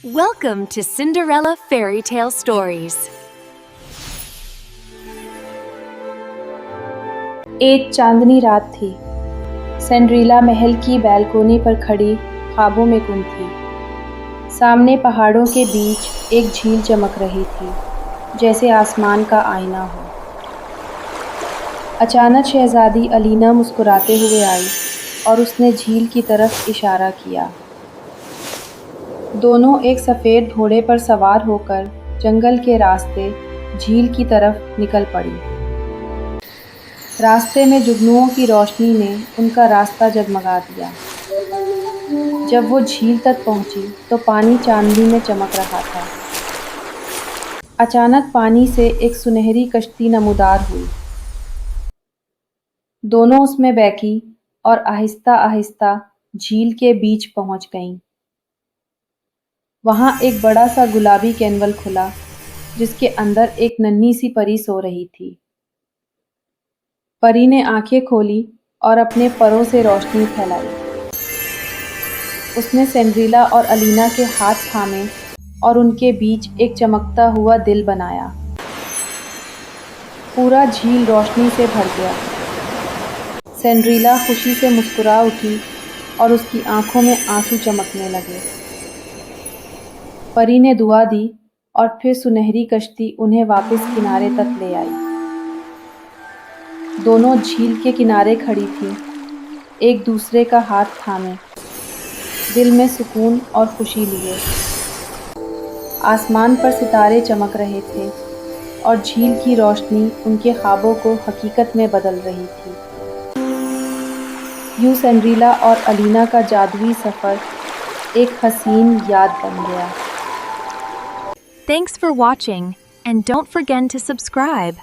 Welcome to Cinderella Fairy Tale Stories. एक चांदनी रात थी। सिंड्रेला महल की बैल्कोनी पर खड़ी ख्वाबों में गुम थी। सामने पहाड़ों के बीच एक झील चमक रही थी, जैसे आसमान का आईना हो। अचानक शहजादी अलीना मुस्कुराते हुए आई और उसने झील की तरफ इशारा किया। दोनों एक सफ़ेद घोड़े पर सवार होकर जंगल के रास्ते झील की तरफ निकल पड़ी। रास्ते में जुगनुओं की रोशनी ने उनका रास्ता जगमगा दिया। जब वो झील तक पहुंची तो पानी चांदनी में चमक रहा था। अचानक पानी से एक सुनहरी कश्ती नमूदार हुई। दोनों उसमें बैठी और आहिस्ता आहिस्ता झील के बीच पहुंच गईं। वहां एक बड़ा सा गुलाबी कैनवल खुला, जिसके अंदर एक नन्ही सी परी सो रही थी। परी ने आंखें खोली और अपने परों से रोशनी फैलाई। उसने सिंड्रेला और अलीना के हाथ थामे और उनके बीच एक चमकता हुआ दिल बनाया। पूरा झील रोशनी से भर गया। सिंड्रेला खुशी से मुस्कुरा उठी और उसकी आंखों में आंसू चमकने लगे। परी ने दुआ दी और फिर सुनहरी कश्ती उन्हें वापस किनारे तक ले आई। दोनों झील के किनारे खड़ी थीं, एक दूसरे का हाथ थामे, दिल में सुकून और खुशी लिए। आसमान पर सितारे चमक रहे थे और झील की रोशनी उनके ख्वाबों को हकीकत में बदल रही थी। यूं सिंड्रेला और अलीना का जादुई सफ़र एक हसीन याद बन गया। Thanks for watching, and don't forget to subscribe.